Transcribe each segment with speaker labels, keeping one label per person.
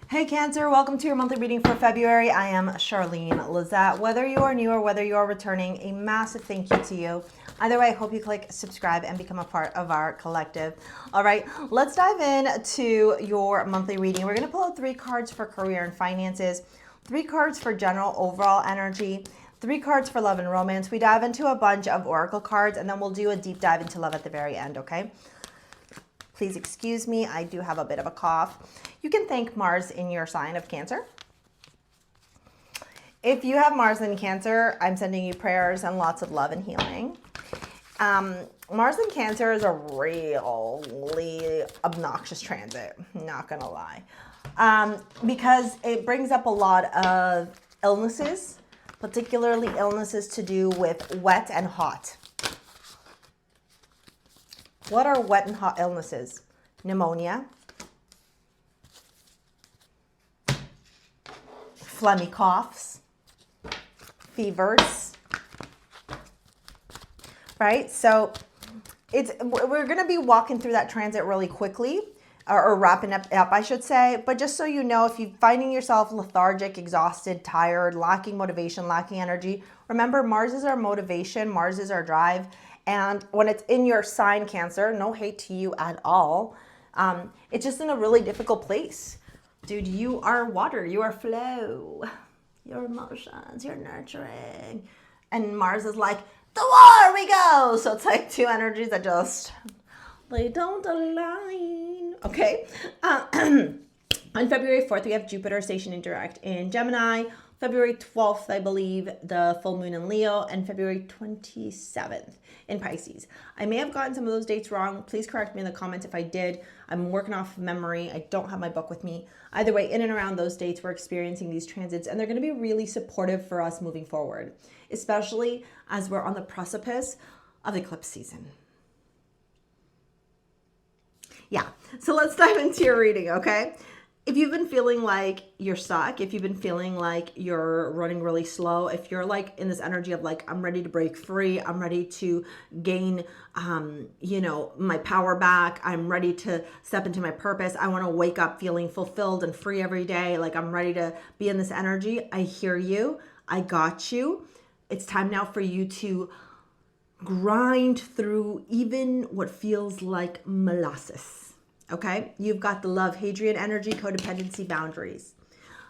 Speaker 1: Hey Cancer, welcome to your monthly reading for February. I am Charlene Lizette. Whether you are new or whether you are returning, a massive thank you to you. Either way, I hope you click subscribe and become a part of our collective. All right, let's dive into your monthly reading. We're going to pull out 3 cards for career and finances, 3 cards for general overall energy, 3 cards for love and romance. We dive into a bunch of oracle cards, and then we'll do a deep dive into love at the very end, okay? Please excuse me, I do have a bit of a cough. You can thank Mars in your sign of Cancer. If you have Mars in Cancer, I'm sending you prayers and lots of love and healing. Mars in Cancer is a really obnoxious transit, not gonna lie. Because it brings up a lot of illnesses, particularly illnesses to do with wet and hot. What are wet and hot illnesses? Pneumonia, phlegmy coughs, fevers, right? So we're going to be walking through that transit really quickly, or wrapping up, I should say. But just so you know, if you're finding yourself lethargic, exhausted, tired, lacking motivation, lacking energy, remember Mars is our motivation, Mars is our drive. And when it's in your sign, Cancer, no hate to you at all. It's just in a really difficult place. Dude, you are water, you are flow, your emotions, you're nurturing. And Mars is like, the war we go. So it's like 2 energies that just, they don't align. Okay. On February 4th, we have Jupiter stationing direct in Gemini. February 12th, I believe, the full moon in Leo, and February 27th in Pisces. I may have gotten some of those dates wrong. Please correct me in the comments if I did. I'm working off of memory. I don't have my book with me. Either way, in and around those dates, we're experiencing these transits, and they're going to be really supportive for us moving forward, especially as we're on the precipice of eclipse season. Yeah, so let's dive into your reading, okay? If you've been feeling like you're stuck, if you've been feeling like you're running really slow, if you're like in this energy of like, I'm ready to break free, I'm ready to gain, my power back, I'm ready to step into my purpose, I want to wake up feeling fulfilled and free every day, like I'm ready to be in this energy, I hear you, I got you. It's time now for you to grind through even what feels like molasses. Okay, you've got the love, Hadrian energy, codependency, boundaries.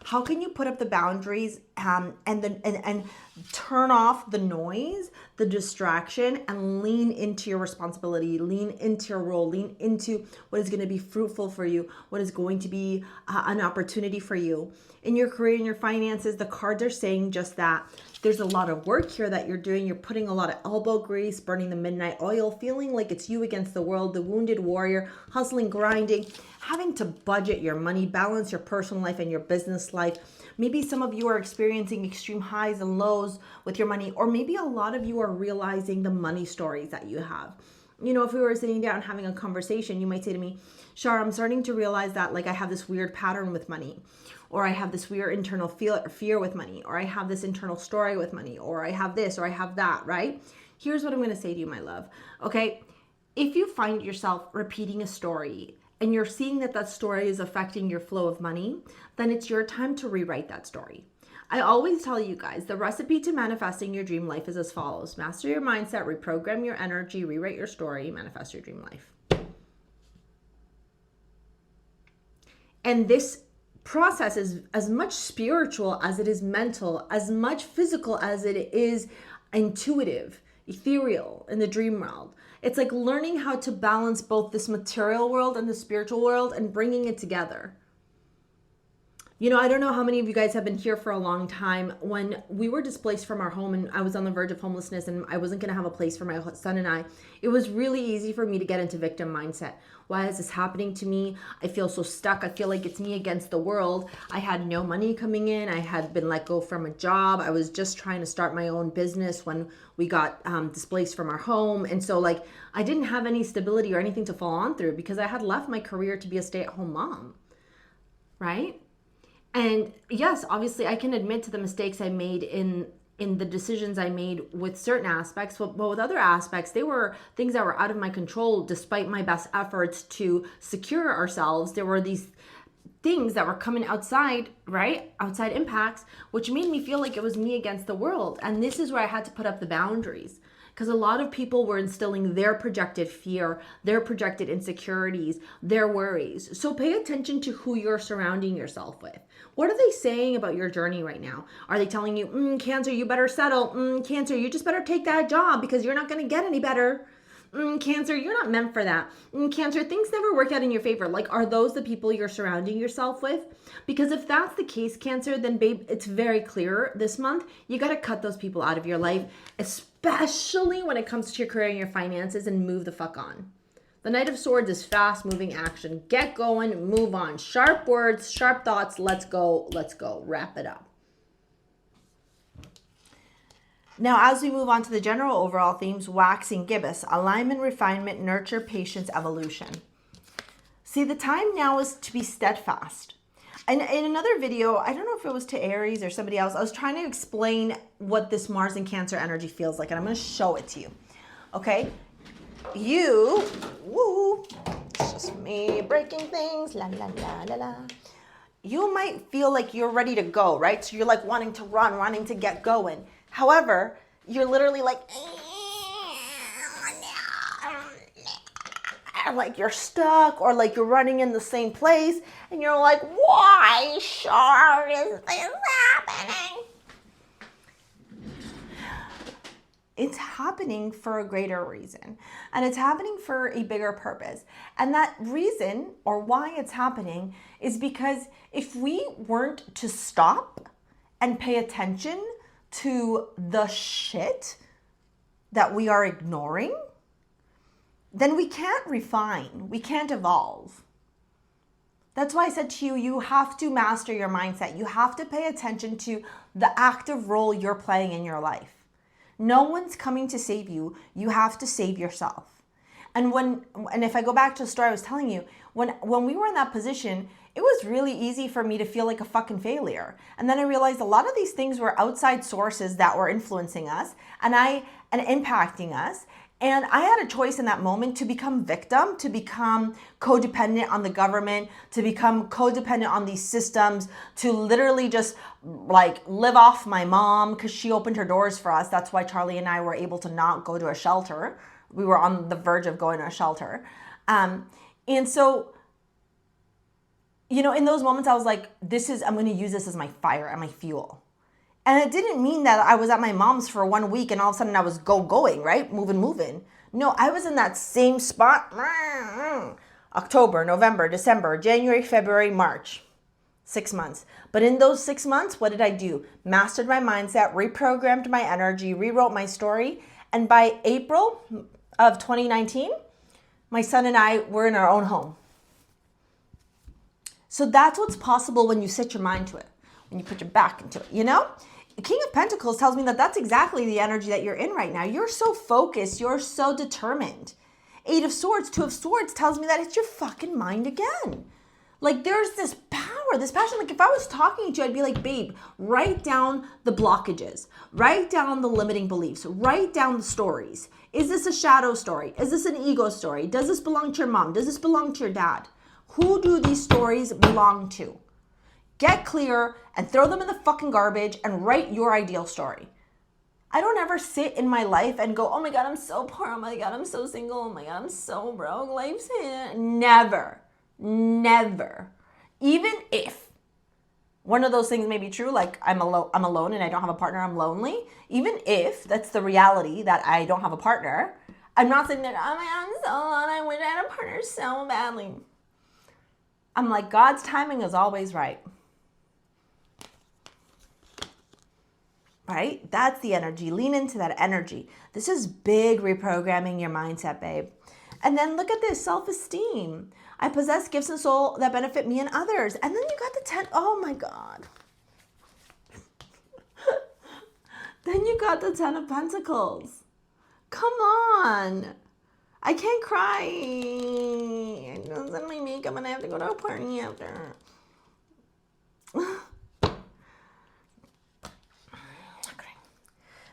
Speaker 1: How can you put up the boundaries and turn off the noise, the distraction, and lean into your responsibility, lean into your role, lean into what is going to be fruitful for you, what is going to be an opportunity for you. In your career and your finances, the cards are saying just that. There's a lot of work here that you're doing. You're putting a lot of elbow grease, burning the midnight oil, feeling like it's you against the world, the wounded warrior, hustling, grinding, having to budget your money, balance your personal life and your business life. Maybe some of you are experiencing extreme highs and lows with your money, or maybe a lot of you are realizing the money stories that you have. You know, if we were sitting down having a conversation, you might say to me, Char, I'm starting to realize that like I have this weird pattern with money, or I have this weird internal fear with money, or I have this internal story with money, or I have this, or I have that, right? Here's what I'm going to say to you, my love. Okay, if you find yourself repeating a story and you're seeing that that story is affecting your flow of money, then it's your time to rewrite that story. I always tell you guys, the recipe to manifesting your dream life is as follows. Master your mindset, reprogram your energy, rewrite your story, manifest your dream life. And this process is as much spiritual as it is mental, as much physical as it is intuitive, ethereal in the dream world. It's like learning how to balance both this material world and the spiritual world and bringing it together. You know, I don't know how many of you guys have been here for a long time. When we were displaced from our home and I was on the verge of homelessness and I wasn't going to have a place for my son and I, it was really easy for me to get into victim mindset. Why is this happening to me? I feel so stuck. I feel like it's me against the world. I had no money coming in. I had been let go from a job. I was just trying to start my own business when we got displaced from our home. And so like I didn't have any stability or anything to fall on through because I had left my career to be a stay-at-home mom, right? And yes, obviously I can admit to the mistakes I made in the decisions I made with certain aspects, but with other aspects, they were things that were out of my control despite my best efforts to secure ourselves. There were these things that were coming outside, right? Outside impacts, which made me feel like it was me against the world. And this is where I had to put up the boundaries, because a lot of people were instilling their projected fear, their projected insecurities, their worries. So pay attention to who you're surrounding yourself with. What are they saying about your journey right now? Are they telling you, Cancer, you better settle. Cancer, you just better take that job because you're not going to get any better. Cancer, you're not meant for that. Cancer, things never work out in your favor. Like, are those the people you're surrounding yourself with? Because if that's the case, Cancer, then babe, it's very clear this month, you got to cut those people out of your life, especially when it comes to your career and your finances, and move the fuck on. The Knight of Swords is fast moving action. Get going, move on. Sharp words, sharp thoughts. Let's go. Let's go. Wrap it up. Now, as we move on to the general overall themes, waxing gibbous, alignment, refinement, nurture, patience, evolution. See, the time now is to be steadfast. And in another video, I don't know if it was to Aries or somebody else, I was trying to explain what this Mars and Cancer energy feels like, and I'm going to show it to you. Okay? It's just me breaking things, la la la la la. You might feel like you're ready to go, right? So you're like wanting to run, wanting to get going. However, you're literally like you're stuck, or like you're running in the same place, and you're like, why, Char, is this happening? It's happening for a greater reason, and it's happening for a bigger purpose. And that reason, or why it's happening, is because if we weren't to stop and pay attention to the shit that we are ignoring, then we can't refine, we can't evolve. That's why I said to you, you have to master your mindset. You have to pay attention to the active role you're playing in your life. No one's coming to save you. You have to save yourself. And if I go back to the story I was telling you, when we were in that position, it was really easy for me to feel like a fucking failure. And then I realized a lot of these things were outside sources that were influencing us and impacting us. And I had a choice in that moment to become victim, to become codependent on the government, to become codependent on these systems, to literally just like live off my mom because she opened her doors for us. That's why Charlie and I were able to not go to a shelter. We were on the verge of going to a shelter. And so, you know, in those moments I was like, I'm going to use this as my fire and my fuel. And it didn't mean that I was at my mom's for 1 week and all of a sudden I was going, right? Moving. No, I was in that same spot. October, November, December, January, February, March. 6 months. But in those 6 months, what did I do? Mastered my mindset, reprogrammed my energy, rewrote my story. And by April of 2019, my son and I were in our own home. So that's what's possible when you set your mind to it, when you put your back into it, you know? The King of Pentacles tells me that that's exactly the energy that you're in right now. You're so focused. You're so determined. 8 of Swords, 2 of Swords tells me that it's your fucking mind again. Like there's this power, this passion. Like if I was talking to you, I'd be like, babe, write down the blockages, write down the limiting beliefs, write down the stories. Is this a shadow story? Is this an ego story? Does this belong to your mom? Does this belong to your dad? Who do these stories belong to? Get clear and throw them in the fucking garbage and write your ideal story. I don't ever sit in my life and go, oh my God, I'm so poor. Oh my God, I'm so single. Oh my God, I'm so broke. Life's hit. Never. Even if one of those things may be true, like I'm alone and I don't have a partner, I'm lonely. Even if that's the reality that I don't have a partner, I'm not sitting there, oh my God, I'm so alone. I wish I had a partner so badly. I'm like, God's timing is always right. Right? That's the energy. Lean into that energy. This is big reprogramming your mindset, babe. And then look at this, self-esteem. I possess gifts and soul that benefit me and others. And then you got the 10. Oh my God. Then you got the 10 of Pentacles. Come on. I can't cry. I don't send my makeup and I have to go to a party after.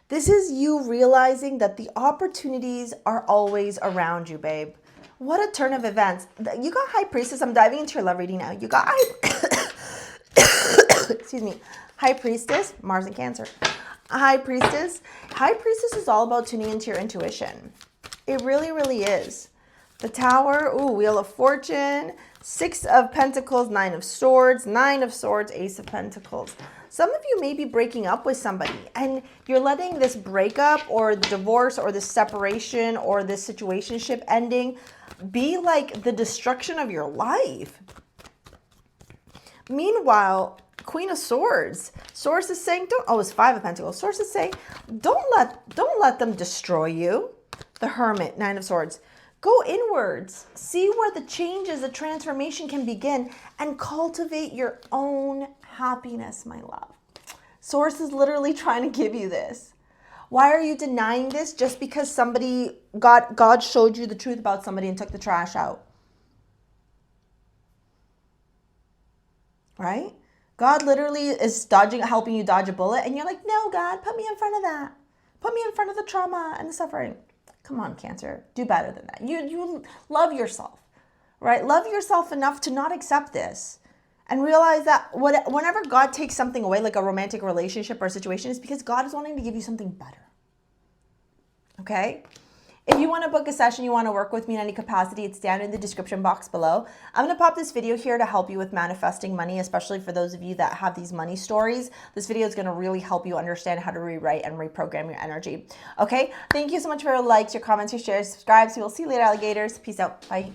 Speaker 1: This is you realizing that the opportunities are always around you, babe. What a turn of events. You got High Priestess. I'm diving into your love reading now. You got excuse me, High Priestess, Mars and Cancer. High Priestess. High Priestess is all about tuning into your intuition. It really, really is. The Tower, ooh, Wheel of Fortune, 6 of Pentacles, 9 of Swords, 9 of Swords, Ace of Pentacles. Some of you may be breaking up with somebody and you're letting this breakup or the divorce or the separation or this situationship ending be like the destruction of your life. Meanwhile, Queen of Swords. Source is saying, it's 5 of Pentacles. Source is saying, don't let them destroy you. The Hermit, 9 of Swords. Go inwards. See where the changes, the transformation can begin and cultivate your own happiness, my love. Source is literally trying to give you this. Why are you denying this just because God showed you the truth about somebody and took the trash out? Right? God literally is helping you dodge a bullet and you're like, no, God, put me in front of that. Put me in front of the trauma and the suffering. Come on, Cancer, do better than that. You love yourself, right? Love yourself enough to not accept this and realize that whenever God takes something away, like a romantic relationship or a situation, it's because God is wanting to give you something better, okay? If you want to book a session, you want to work with me in any capacity, it's down in the description box below. I'm going to pop this video here to help you with manifesting money, especially for those of you that have these money stories. This video is going to really help you understand how to rewrite and reprogram your energy. Okay, thank you so much for your likes, your comments, your shares, subscribes. We will see you later, alligators. Peace out. Bye.